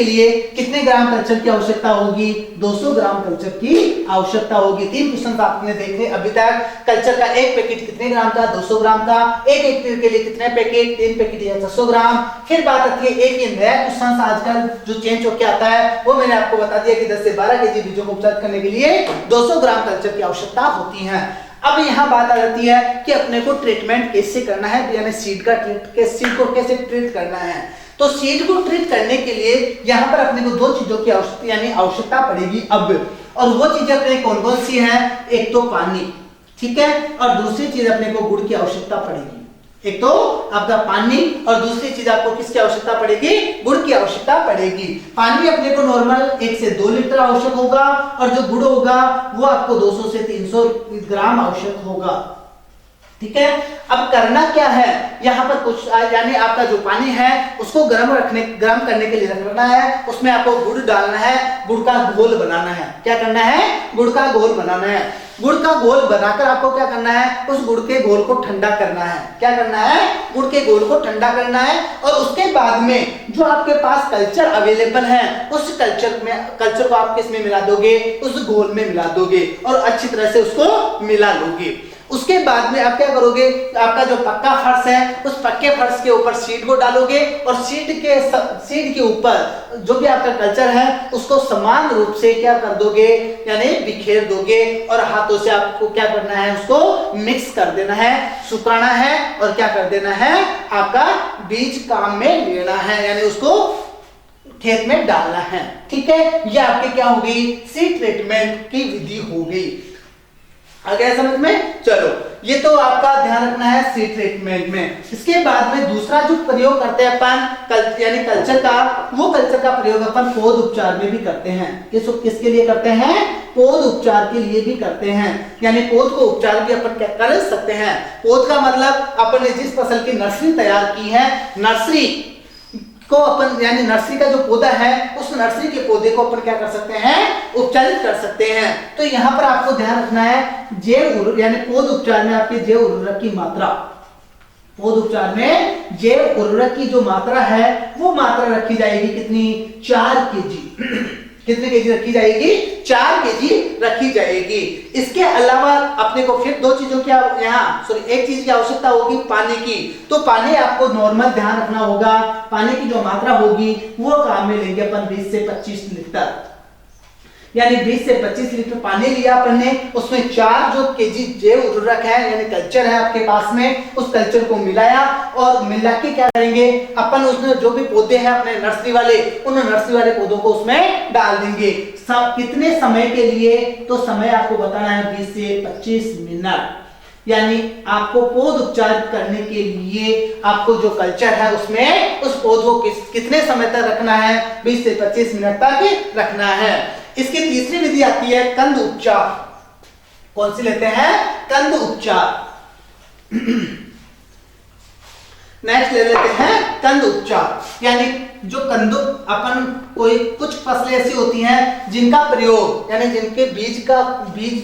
लिए कितने ग्राम कल्चर की आवश्यकता होगी, 200 ग्राम कल्चर की आवश्यकता होगी। 3 क्वेश्चन आपने देखे अभी तक। कल्चर का एक पैकेट कितने ग्राम का, 200 ग्राम का। 1 हेक्टेयर के लिए कितने पैकेट, 3 पैकेट या 600 ग्राम। फिर बात आती है एक ही नया क्वेश्चन आजकल जो चेंज होकर आता है, वो मैंने आपको बता दिया कि 10 से 12 केजी बीजों को उपचारित करने के लिए 200 ग्राम कल्चर की आवश्यकता होती है। अब यहाँ बात आ जाती है कि अपने को ट्रीटमेंट कैसे करना है, यानी सीड को कैसे ट्रीट करना है। तो सीड को ट्रीट करने के लिए यहाँ पर अपने को 2 चीजों की आवश्यकता पड़ेगी अब, और वो चीजें अपने कौन कौन सी हैं, एक तो पानी, ठीक है, और दूसरी चीज अपने को गुड़ की आवश्यकता पड़ेगी। एक तो आपका पानी और दूसरी चीज आपको किसकी आवश्यकता पड़ेगी, गुड़ की आवश्यकता पड़ेगी। पानी अपने को नॉर्मल 1 से 2 लीटर आवश्यक होगा, और जो गुड़ होगा वो आपको 200 से 300 ग्राम आवश्यक होगा, ठीक है। अब करना क्या है, यहाँ पर कुछ यानी आपका जो पानी है उसको गर्म करने के लिए रखना है। उसमें आपको गुड़ डालना है, गुड़ का घोल बनाना है। क्या करना है, गुड़ का घोल बनाना है। गुड़ का घोल बनाकर आपको क्या करना है, उस गुड़ के घोल को ठंडा करना है। क्या करना है, गुड़ के घोल को ठंडा करना है, और उसके बाद में जो आपके पास कल्चर अवेलेबल है उस कल्चर को आप किसमें मिला दोगे, उस घोल में मिला दोगे, और अच्छी तरह से उसको मिला लोगे। उसके बाद में आप क्या करोगे, आपका जो पक्का फर्श है उस पक्के फर्श के ऊपर सीड को डालोगे, और सीड के ऊपर जो भी आपका कल्चर है उसको समान रूप से क्या कर दोगे, यानी बिखेर दोगे, और हाथों से आपको क्या करना है, उसको मिक्स कर देना है, सुखाना है, और क्या कर देना है, आपका बीज काम में लेना है, यानी उसको खेत में डालना है, ठीक है। ये आपके क्या हो गई, सीड ट्रीटमेंट की विधि हो गई। आ गया समझ में, चलो ये तो आपका ध्यान रखना है सीड ट्रीटमेंट में। इसके बाद में दूसरा जो प्रयोग करते हैं अपन यानी कल्चर का, वो कल्चर का प्रयोग अपन पौध उपचार में भी करते हैं। किसके लिए करते हैं, पौध उपचार के लिए भी करते हैं, यानी पौध को उपचार भी अपन क्या कर सकते हैं। पौध का मतलब अपन ने जिस फसल की नर्सरी तैयार की है, नर्सरी को अपन यानी नर्सरी का जो पौधा है उस नर्सरी के पौधे को अपन क्या कर सकते हैं, उपचारित कर सकते हैं। तो यहाँ पर आपको ध्यान रखना है जैव यानी पौध उपचार में आपके जैव उर्वरक की मात्रा, पौध उपचार में जैव उर्वरक की जो मात्रा है वो मात्रा रखी जाएगी कितनी, 4 केजी। कितने केजी रखी जाएगी, 4 केजी रखी जाएगी। इसके अलावा अपने को फिर 2 चीजों की एक चीज की आवश्यकता होगी, पानी की। तो पानी आपको नॉर्मल ध्यान रखना होगा, पानी की जो मात्रा होगी वो काम में लेंगे अपन 20 से 25 लीटर, यानी 20 से 25 लीटर पानी लिया अपन ने, उसमें 4 जो केजी जैव उर्वरक है यानी कल्चर है आपके पास में, उस कल्चर को मिलाया, और मिला के क्या करेंगे अपन, उसमें जो भी पौधे हैं अपने नर्सरी वाले, उन नर्सरी वाले पौधों को उसमें डाल देंगे। कितने समय के लिए, तो समय आपको बताना है 20 से 25 मिनट, यानी आपको पौध उपचार करने के लिए आपको जो कल्चर है उसमें उस पौध को कितने समय तक रखना है, 20 से 25 मिनट तक रखना है। इसकी तीसरी विधि आती है कंद उपचार। कौन सी लेते हैं, कंद उपचार। नेक्स्ट ले लेते हैं कंद उपचार, यानी जो कंद अपन कोई कुछ फसलें ऐसी होती हैं जिनका प्रयोग यानी जिनके बीज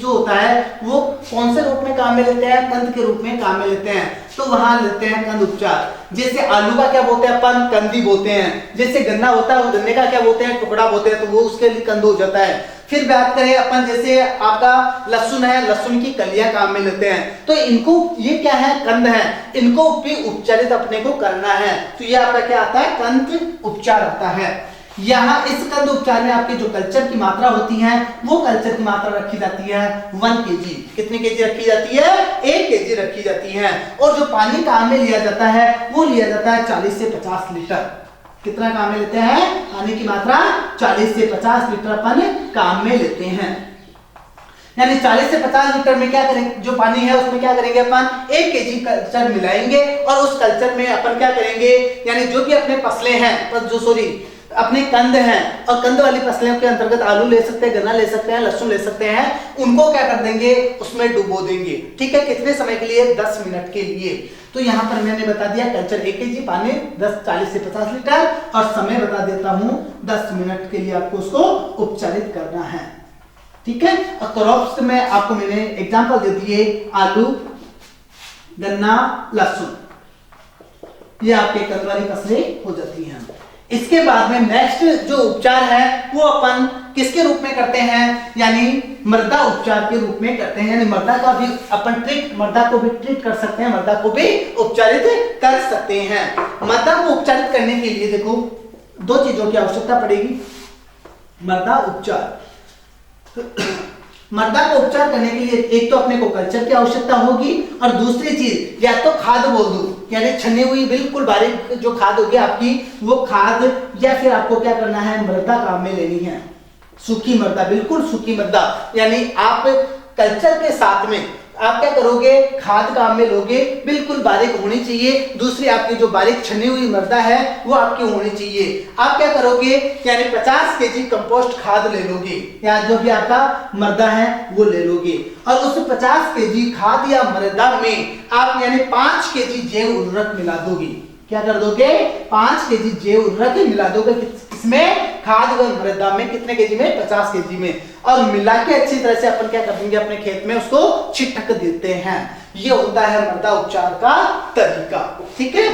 जो होता है वो कौन से रूप में काम में लेते हैं, कंद के रूप में काम में लेते हैं, तो वहां लेते हैं कंद उपचार। जैसे आलू का क्या बोलते हैं अपन, कंदी बोलते हैं। जैसे गन्ना होता है वो गन्ने का क्या बोलते हैं, टुकड़ा बोलते हैं, तो वो उसके लिए कंद हो जाता है। फिर बात करें अपन जैसे आपका लहसुन है, लहसुन की कलियां काम में लेते हैं, तो इनको ये क्या है, कंद है, इनको भी उपचारित अपने को करना है, तो ये आपका क्या आता है, कंद उपचार आता है। यहाँ इस कंद उपचार में आपके जो कल्चर की मात्रा होती है वो कल्चर की मात्रा रखी जाती है 1 kg। कितनी केजी रखी जाती है, 1 kg रखी जाती है। और जो पानी काम में लिया जाता है वो लिया जाता है 40 से 50 लीटर। कितना काम में लेते हैं, पानी की मात्रा 40 से 50 लीटर अपन काम में लेते हैं। यानी 40 से 50 लीटर में क्या करेंगे, जो पानी है उसमें क्या करेंगे अपन 1 kg कल्चर मिलाएंगे और उस कल्चर में अपन क्या करेंगे, यानी जो भी अपने फसलें हैं, जो सॉरी अपने कंद हैं, और कंद वाली फसलों के अंतर्गत आलू ले सकते हैं, गन्ना ले सकते हैं, लहसुन ले सकते हैं, उनको क्या कर देंगे, उसमें डुबो देंगे। ठीक है, कितने समय के लिए, 10 मिनट के लिए। तो यहाँ पर मैंने बता दिया कल्चर 1 kg, पानी 40 से 50 लीटर, और समय बता देता हूँ 10 मिनट के लिए आपको उसको उपचारित करना है। ठीक है, और क्रॉप्स में आपको मैंने एग्जांपल दे दिए, आलू, गन्ना, लहसुन, ये आपके कंद वाली फसलें हो जाती हैं। इसके बाद में नेक्स्ट जो उपचार है वो अपन किसके रूप में करते हैं, यानी मृदा उपचार के रूप में करते हैं। यानी मृदा का भी अपन मृदा को भी ट्रीट कर सकते हैं, मृदा को भी उपचारित कर सकते हैं। मृदा को उपचारित करने के लिए देखो 2 चीजों की आवश्यकता पड़ेगी। मृदा उपचार मृदा को उपचार करने के लिए एक तो अपने को कल्चर की आवश्यकता होगी, और दूसरी चीज या तो खाद बोल दो, यानी छनी हुई बिल्कुल बारीक जो खाद होगी आपकी वो खाद, या फिर आपको क्या करना है, मृदा काम में लेनी है, सूखी मृदा, बिल्कुल सूखी मृदा। यानी आप कल्चर के साथ में आप क्या करोगे, खाद काम में लोगे, बिल्कुल बारीक होनी चाहिए। दूसरी आपकी जो बारीक छनी हुई मृदा है वो आपकी होनी चाहिए। आप क्या करोगे, यानी 50 kg कंपोस्ट खाद ले लोगे, या जो भी आपका मृदा है वो ले लोगे, और उस 50 kg खाद या मृदा में आप यानी 5 kg जैव उर्वरक मिला दोगे। क्या कर दोगे, 5 kg जैव उर्वरक मिला दोगे, इसमें खाद व मृदा में कितने केजी में, 50 kg में, और मिला के अच्छी तरह से अपन क्या कर देंगे, अपने खेत में उसको छिटक देते हैं। ये होता है मृदा उपचार का तरीका। ठीक है,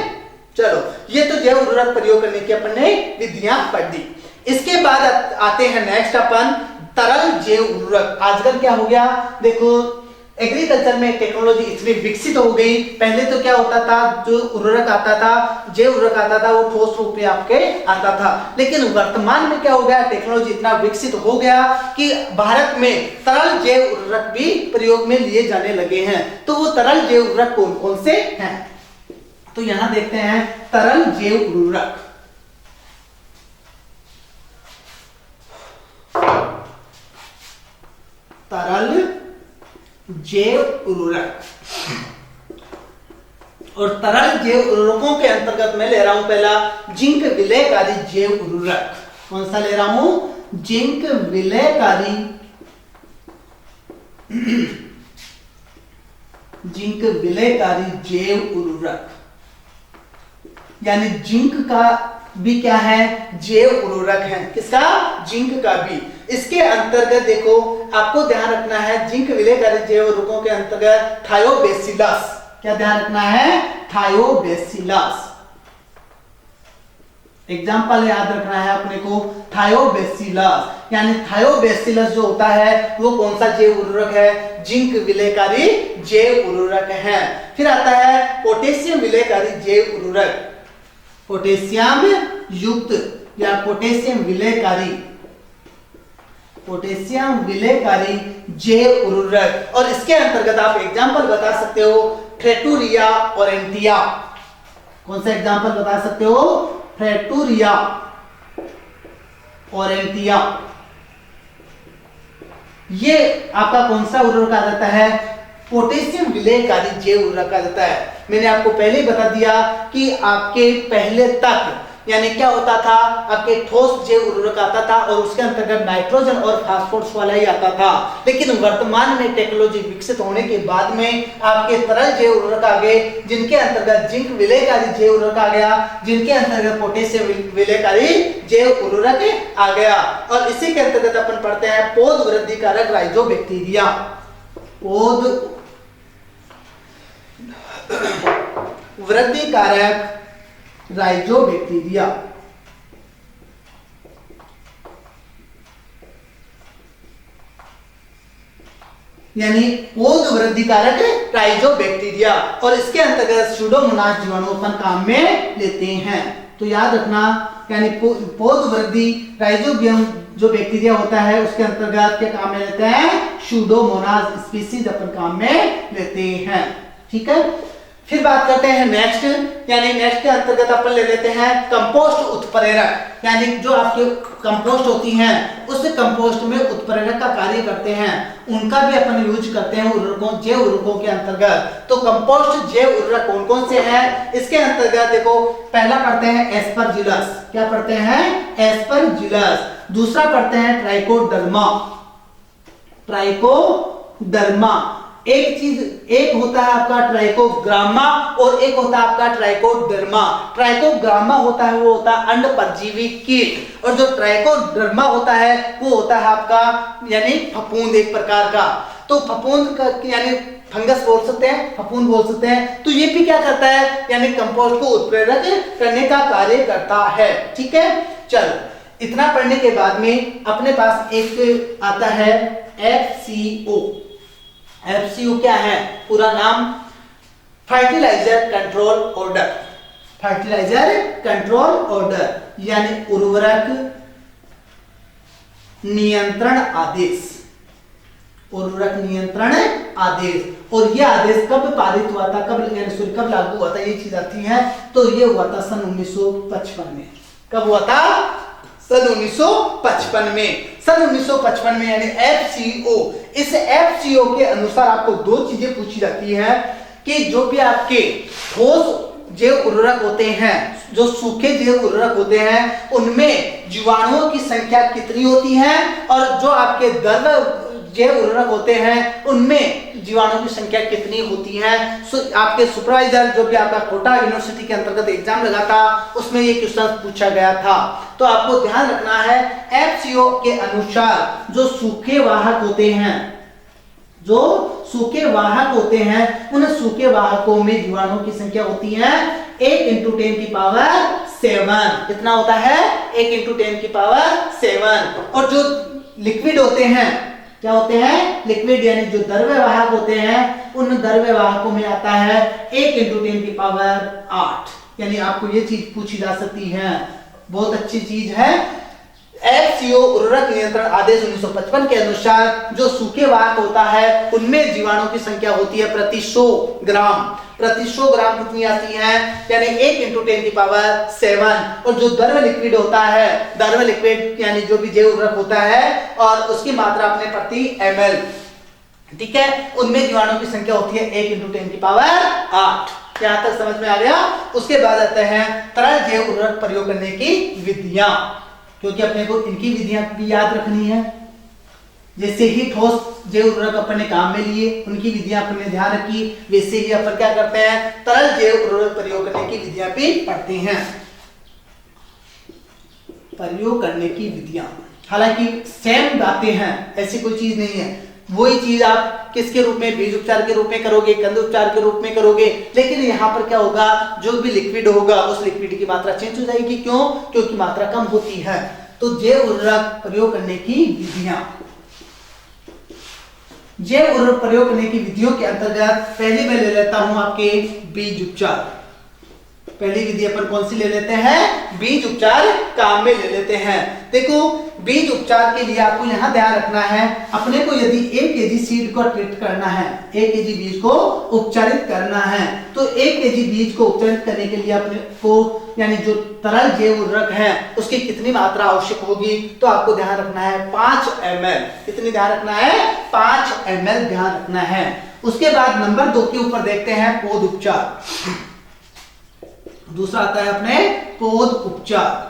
चलो ये तो जैव उर्वरक प्रयोग करने की अपन ने विधियां पढ़ दी। इसके बाद आते हैं नेक्स्ट अपन तरल जैव उर्वरक। आजकल क्या हो गया, देखो एग्रीकल्चर में टेक्नोलॉजी इतनी विकसित हो गई। पहले तो क्या होता था, जो उर्वरक आता था, जैव उर्वरक आता था, वो ठोस रूप में आपके आता था। लेकिन वर्तमान में क्या हो गया, टेक्नोलॉजी इतना विकसित हो गया कि भारत में तरल जैव उर्वरक भी प्रयोग में लिए जाने लगे हैं। तो वो तरल जैव उर्वरक कौन कौन से हैं, तो यहां देखते हैं तरल जैव उर्वरक। तरल जैव उर्वरक, और तरल जैव उर्वरकों के अंतर्गत मैं ले रहा हूं पहला जिंक विलयकारी जैव उर्वरक। कौन सा ले रहा हूं, जिंक विलयकारी जिंक विलयकारी जैव उर्वरक। यानी जिंक का भी क्या है, जैव उर्वरक है, किसका, जिंक का भी। इसके अंतर्गत देखो आपको ध्यान रखना है, जिंक विलयकारी जैव उर्वरकों के अंतर्गत थायोबैसिलस, क्या ध्यान रखना है, थायोबैसिलस। एग्जाम्पल याद रखना है अपने को, थायोबैसिलस। यानी थायोबैसिलस जो होता है वो कौन सा जैव उर्वरक है, जिंक विलयकारी जैव उर्वरक है। फिर आता है पोटेशियम विलयकारी जैव उर्वरक, पोटेशियम युक्त या पोटेशियम विलयकारी जैव उर्वरक। और इसके अंतर्गत आप एग्जांपल बता सकते हो, ट्रेटूरिया ओरेंटिया। कौन सा एग्जांपल बता सकते हो, ट्रेटूरिया ओरेंटिया। ये आपका कौन सा उर्वरक आ जाता है, पोटेशियम विलयकारी जैव उर्वरक आ जाता है। मैंने आपको पहले ही बता दिया कि आपके पहले तक यानी क्या होता था, आपके ठोस जैव उर्वरक आता था और उसके अंतर्गत नाइट्रोजन और फास्फोरस वाला ही आता था। लेकिन वर्तमान में टेक्नोलॉजी विकसित होने के बाद में आपके तरल जैव उर्वरक आ गए, जिनके अंतर्गत जिंक विलेयकारी जैव उर्वरक आ गया, जिनके अंतर्गत पोटेशियम विलेयकारी जैव उर्वरक आ गया। और इसी के अंतर्गत अपन पढ़ते हैं पौध वृद्धि कारक राइजोबैक्टीरिया। पौध वृद्धि कारक राइजोबैक्टीरिया, यानी पौध वृद्धि कारक राइजोबैक्टीरिया, और इसके अंतर्गत स्यूडोमोनास जीवाणु अपन काम में लेते हैं। तो याद रखना, यानी पौध वृद्धि राइजोबियम जो बैक्टीरिया होता है उसके अंतर्गत क्या काम में लेते हैं, स्यूडोमोनास स्पीशीज अपन काम में लेते हैं। ठीक है, फिर बात करते हैं नेक्स्ट, यानी नेक्स्ट के अंतर्गत अपन ले लेते हैं कंपोस्ट उत्प्रेरक, यानी जो आपके कंपोस्ट होती हैं उस कंपोस्ट में उत्प्रेरक का कार्य करते हैं, उनका भी अपन यूज करते हैं उर्वरकों जैव उर्वरकों के अंतर्गत। तो कंपोस्ट जैव उर्वरक कौन कौन से हैं, इसके अंतर्गत देखो, पहला पढ़ते हैं एस्परजिलस। क्या पढ़ते हैं, एस्परजिलस। दूसरा पढ़ते हैं ट्राइकोडर्मा। ट्राइकोडर्मा, एक होता है आपका ट्राइकोग्रामा और एक होता है आपका ट्राइकोडर्मा। ट्राइकोग्रामा होता है वो होता है अंड परजीवी कीट, और जो ट्राइकोडर्मा होता है वो होता है आपका यानी फफूंद एक प्रकार का। तो फफूंद का यानी फंगस बोल सकते हैं, फफूंद बोल सकते हैं। तो ये भी क्या करता है, यानी कंपोस्ट को उत्प्रेरक करने का कार्य करता है। ठीक है, चल इतना पढ़ने के बाद में अपने पास एक आता है FCO। FCO क्या है, पूरा नाम fertiliser control order. Fertiliser control order यानी उर्वरक नियंत्रण आदेश। उर्वरक नियंत्रण आदेश, और यह आदेश कब पारित हुआ था, कब लागू हुआ था, ये चीज आती है। तो ये हुआ था सन 1955 में। कब हुआ था, सन 1955 में। सन 1955 में यानी FCO। इस FCO के अनुसार आपको दो चीजें पूछी जाती है कि जो भी आपके ठोस जैव उर्वरक होते हैं, जो सूखे जैव उर्वरक होते हैं, उनमें जीवाणुओं की संख्या कितनी होती है, और जो आपके द्रव जैव उर्वरक होते हैं उनमें जीवाणुओं की संख्या कितनी होती है। आपके सुपरवाइजर जो भी आपका कोटा यूनिवर्सिटी के अंतर्गत एग्जाम लगा था उसमें ये क्वेश्चन पूछा गया था। तो आपको ध्यान रखना है FCO के अनुसार जो सूखे वाहक होते हैं, जो सूखे वाहक होते हैं, उन सूखे वाहकों में जीवाणुओं की संख्या होती है 1 × 10⁷। कितना होता है, 1 × 10⁷। और जो लिक्विड होते हैं, क्या होते हैं, लिक्विड यानी जो द्रव्य वाहक होते हैं, उन द्रव्य वाहकों में आता है 1 × 10⁸। यानी आपको ये चीज पूछी जा सकती है, बहुत अच्छी चीज है। FCO उर्वरक नियंत्रण आदेश 1955 के अनुसार जो सूखे वाहक होता है उनमें जीवाणुओं की संख्या होती है प्रति 100 ग्राम। प्रति 100 ग्राम कितनी आती है, यानी 1 × 10⁷। और जो द्रव लिक्विड होता है, द्रव लिक्विड यानी जो भी जैव उर्वरक होता है और उसकी मात्रा अपने प्रति ml, ठीक है, उनमें जीवाणुओं की संख्या होती है 1 × 10⁸। यहाँ तक समझ में आ गया। उसके बाद आते हैं तरल जैव उर्वरक प्रयोग करने की विधियां, क्योंकि अपने को इनकी विधियां भी याद रखनी है। जैसे ही ठोस जैव उर्वरक अपने काम में लिए, उनकी विधियां अपने ध्यान रखी, वैसे ही अपन क्या करते हैं, तरल जैव उर्वरक प्रयोग करने की विधियां भी पढ़ते हैं। प्रयोग करने की विधियां हालांकि सेम बातें हैं, ऐसी कोई चीज नहीं है। वही चीज आप किसके रूप में, बीज उपचार के रूप में करोगे, कंद उपचार के रूप में करोगे, लेकिन यहाँ पर क्या होगा, जो भी लिक्विड होगा उस लिक्विड की मात्रा चेंज हो जाएगी। क्यों, क्योंकि मात्रा कम होती है। तो जैव उर्वरक प्रयोग करने की विधियां, जैव उर्वरक प्रयोग करने की विधियों के अंतर्गत पहली मैं ले लेता हूं आपके बीज उपचार। पहली विधि अपन कौन सी ले लेते हैं, बीज उपचार काम में ले लेते हैं। देखो बीज उपचार के लिए आपको यहां ध्यान रखना है, अपने को यदि 1 kg सीड को ट्रीट करना है, 1 kg बीज को उपचारित करना है, तो 1 kg बीज को उपचारित करने के लिए अपने को यानी जो तरल जैव उर्वरक है उसकी कितनी मात्रा आवश्यक होगी, तो आपको ध्यान रखना है 5 ml। कितनी ध्यान रखना है, 5 ml ध्यान रखना है। उसके बाद नंबर 2 के ऊपर देखते हैं पौध उपचार। दूसरा आता है अपने पौध उपचार।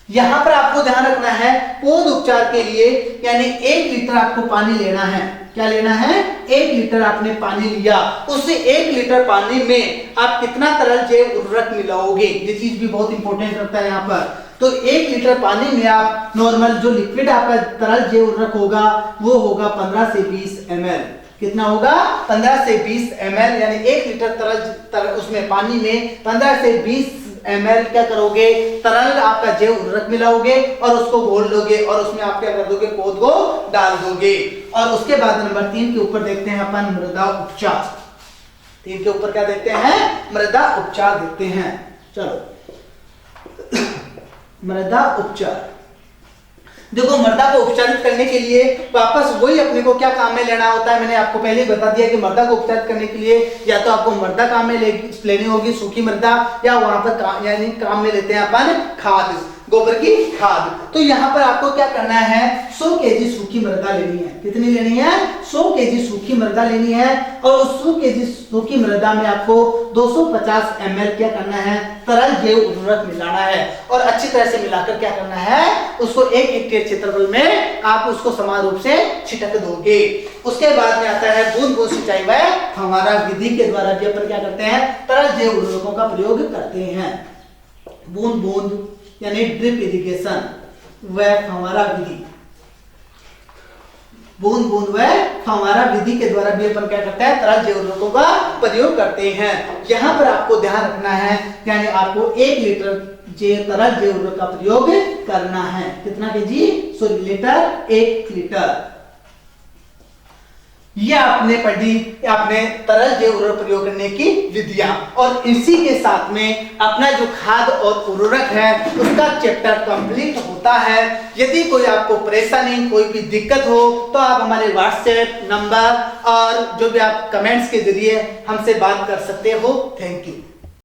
यहां पर आपको ध्यान रखना है, पौध उपचार के लिए यानी 1 लीटर आपको पानी लेना है। क्या लेना है? 1 लीटर आपने पानी लिया, उससे 1 लीटर पानी में आप कितना तरल जैव उर्वरक मिलाओगे, ये चीज भी बहुत इंपॉर्टेंट रहता है यहाँ पर। तो 1 लीटर पानी में आप नॉर्मल जो लिक्विड आपका तरल जैव उर्वरक होगा वो होगा 15 से 20 ml। कितना होगा? 15 से 20 ml, यानी 1 लीटर तरल उसमें पानी में 15 से 20 ml क्या करोगे? तरल आपका जैव उर्वरक मिलाओगे और उसको घोल लोगे और उसमें आप क्या कर दोगे? पौध को डाल दोगे। और उसके बाद नंबर 3 के ऊपर देखते हैं अपन मृदा उपचार। 3 के ऊपर क्या देखते हैं? मृदा उपचार देखते हैं। चलो मृदा उपचार, देखो मृदा को उपचारित करने के लिए वापस वही अपने को क्या काम में लेना होता है। मैंने आपको पहले ही बता दिया कि मृदा को उपचारित करने के लिए या तो आपको मृदा काम में लेनी होगी, सूखी मृदा, या वहां पर यानी काम में लेते हैं अपन खाद, गोबर की खाद। तो यहाँ पर आपको क्या करना है? 100 केजी सूखी मृदा लेनी है। कितनी लेनी है? 100 केजी सूखी मृदा लेनी है। और उस 100 केजी सूखी मृदा में आपको 250 ml क्या करना है? तरल जैव उर्वरक मिलाना है। और अच्छी तरह से मिलाकर क्या करना है? उसको 1 हेक्टेयर क्षेत्रफल में आप उसको समान रूप से छिटक दोगे। उसके बाद में आता है बूंद बूंद सिंचाई व फव्वारा विधि के द्वारा भी अपन क्या करते हैं? तरल जैव उर्वरकों का प्रयोग करते हैं। बूंद बूंद यानी ड्रिप इरिगेशन व फव्वारा विधि, बूंद बूंद व फव्वारा विधि के द्वारा भी अपन क्या करते हैं? तरल जैव उर्वरकों का प्रयोग करते हैं। यहाँ पर आपको ध्यान रखना है, यानी आपको 1 लीटर तरल जैव उर्वरक का प्रयोग करना है। कितना केजी? 100 litre, 1 litre. ये आपने पढ़ी, आपने तरल जैव उर्वरक प्रयोग करने की विधियां, और इसी के साथ में अपना जो खाद और उर्वरक है उसका चैप्टर कंप्लीट होता है। यदि कोई आपको परेशानी, कोई भी दिक्कत हो तो आप हमारे व्हाट्सएप नंबर और जो भी आप कमेंट्स के जरिए हमसे बात कर सकते हो। Thank you.